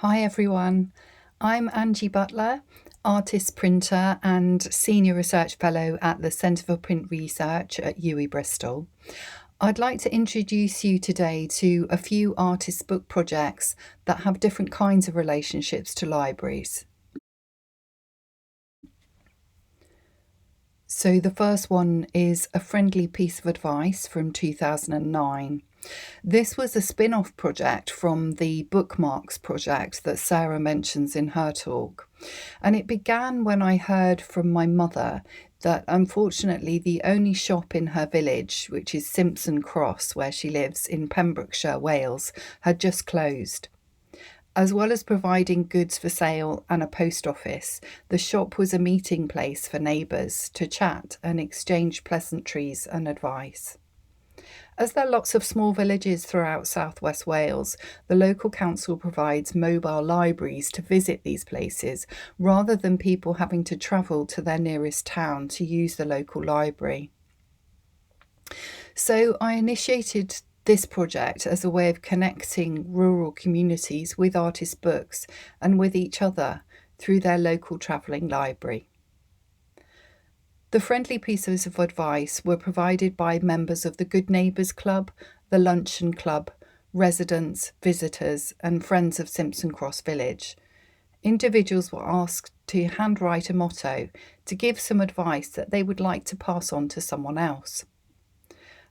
Hi everyone, I'm Angie Butler, artist printer and Senior Research Fellow at the Centre for Print Research at Bristol. I'd like to introduce you today to a few artist book projects that have different kinds of relationships to libraries. So the first one is A Friendly Piece of Advice from 2009. This was a spin-off project from the Bookmarks project that Sarah mentions in her talk. And it began when I heard from my mother that unfortunately the only shop in her village, which is Simpson Cross, where she lives in Pembrokeshire, Wales, had just closed. As well as providing goods for sale and a post office, the shop was a meeting place for neighbours to chat and exchange pleasantries and advice. As there are lots of small villages throughout southwest Wales, the local council provides mobile libraries to visit these places rather than people having to travel to their nearest town to use the local library. So I initiated this project as a way of connecting rural communities with artist books and with each other through their local travelling library. The friendly pieces of advice were provided by members of the Good Neighbours Club, the Luncheon Club, residents, visitors, and friends of Simpson Cross Village. Individuals were asked to handwrite a motto to give some advice that they would like to pass on to someone else.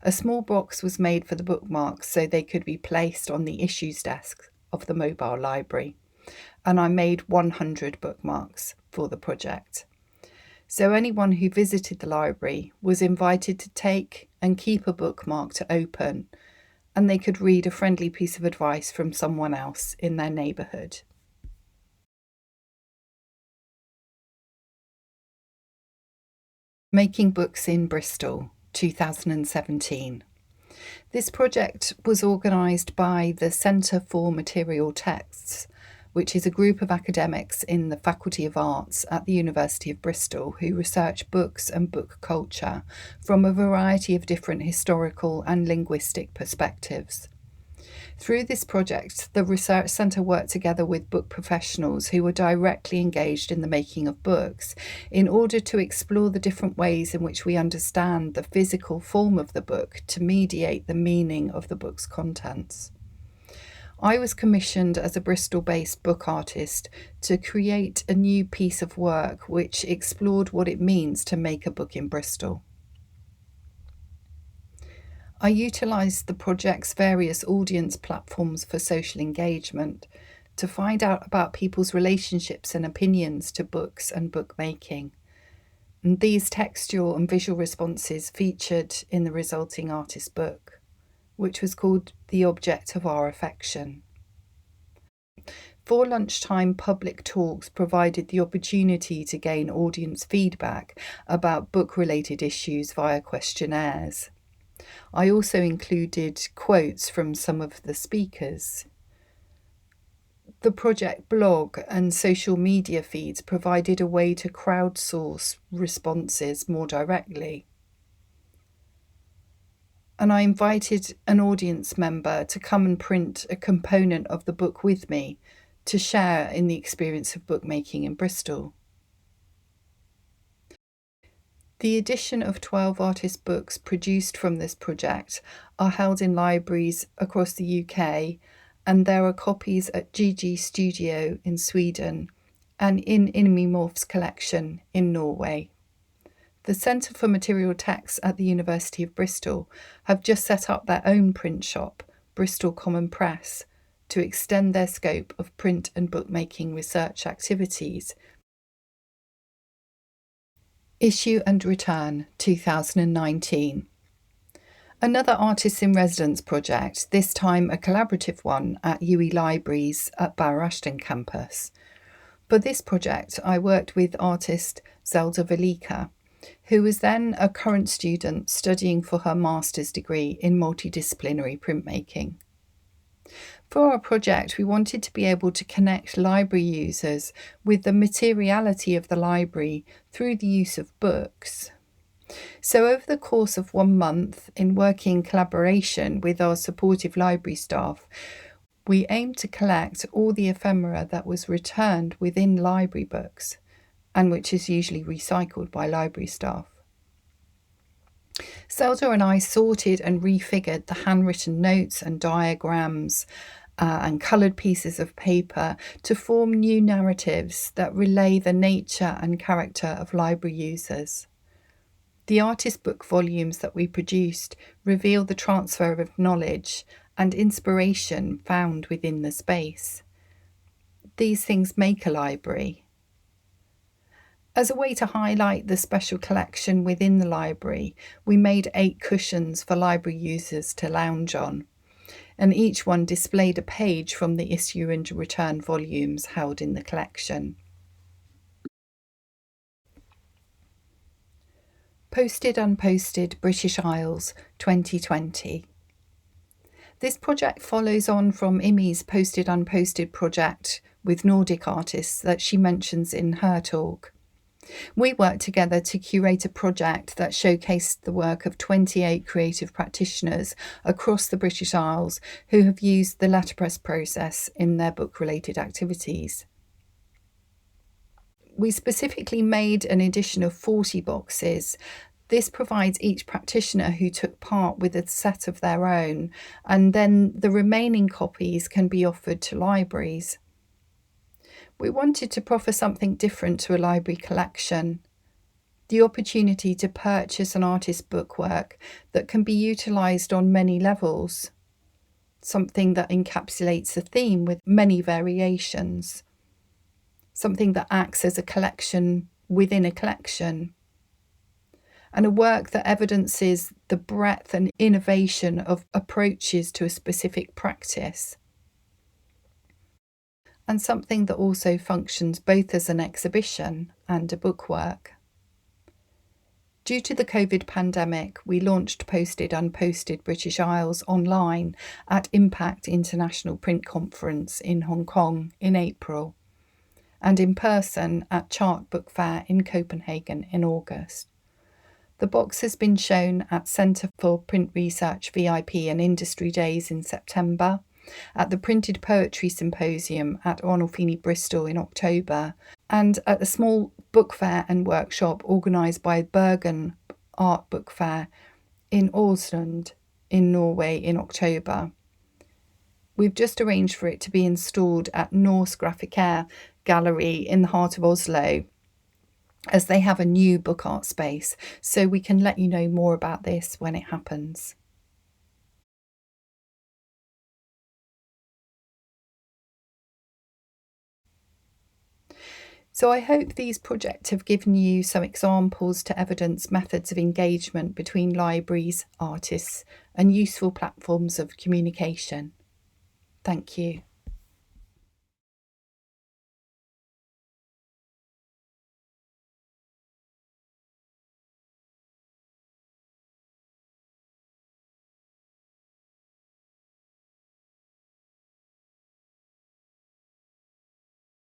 A small box was made for the bookmarks so they could be placed on the issues desk of the mobile library, and I made 100 bookmarks for the project. So anyone who visited the library was invited to take and keep a bookmark to open, and they could read a friendly piece of advice from someone else in their neighbourhood. Making Books in Bristol, 2017. This project was organised by the Centre for Material Texts, which is a group of academics in the Faculty of Arts at the University of Bristol who research books and book culture from a variety of different historical and linguistic perspectives. Through this project, the Research Centre worked together with book professionals who were directly engaged in the making of books in order to explore the different ways in which we understand the physical form of the book to mediate the meaning of the book's contents. I was commissioned as a Bristol-based book artist to create a new piece of work which explored what it means to make a book in Bristol. I utilised the project's various audience platforms for social engagement to find out about people's relationships and opinions to books and bookmaking. And these textual and visual responses featured in the resulting artist book, which was called The Object of Our Affection. 4 lunchtime public talks provided the opportunity to gain audience feedback about book-related issues via questionnaires. I also included quotes from some of the speakers. The project blog and social media feeds provided a way to crowdsource responses more directly. And I invited an audience member to come and print a component of the book with me to share in the experience of bookmaking in Bristol. The edition of 12 artist books produced from this project are held in libraries across the UK, and there are copies at GG Studio in Sweden and in Inimimorph's collection in Norway. The Centre for Material Texts at the University of Bristol have just set up their own print shop, Bristol Common Press, to extend their scope of print and bookmaking research activities. Issue and Return, 2019. Another Artists in Residence project, this time a collaborative one at UWE Libraries at Bowyer Ashton campus. For this project, I worked with artist Zelda Velika, who was then a current student studying for her master's degree in multidisciplinary printmaking. For our project, we wanted to be able to connect library users with the materiality of the library through the use of books. So over the course of 1 month, in working collaboration with our supportive library staff, We aim to collect all the ephemera that was returned within library books, and which is usually recycled by library staff. Zelda and I sorted and refigured the handwritten notes and diagrams and coloured pieces of paper to form new narratives that relay the nature and character of library users. The artist book volumes that we produced reveal the transfer of knowledge and inspiration found within the space. These things make a library. As a way to highlight the special collection within the library, we made 8 cushions for library users to lounge on, and each one displayed a page from the issue and return volumes held in the collection. Posted Unposted British Isles 2020. This project follows on from Imi's Posted Unposted project with Nordic artists that she mentions in her talk. We worked together to curate a project that showcased the work of 28 creative practitioners across the British Isles who have used the letterpress process in their book-related activities. We specifically made an edition of 40 boxes. This provides each practitioner who took part with a set of their own, and then the remaining copies can be offered to libraries. We wanted to proffer something different to a library collection, the opportunity to purchase an artist's bookwork that can be utilised on many levels, something that encapsulates a theme with many variations, something that acts as a collection within a collection, and a work that evidences the breadth and innovation of approaches to a specific practice, and something that also functions both as an exhibition and a bookwork. Due to the COVID pandemic, we launched Posted Unposted British Isles online at Impact International Print Conference in Hong Kong in April, and in person at Chart Book Fair in Copenhagen in August. The box has been shown at Centre for Print Research VIP and Industry Days in September, at the Printed Poetry Symposium at Arnolfini Bristol in October, and at a small book fair and workshop organised by Bergen Art Book Fair in Ålesund in Norway in October. We've just arranged for it to be installed at Norse Grafiker Gallery in the heart of Oslo, as they have a new book art space, so we can let you know more about this when it happens. So I hope these projects have given you some examples to evidence methods of engagement between libraries, artists, and useful platforms of communication. Thank you.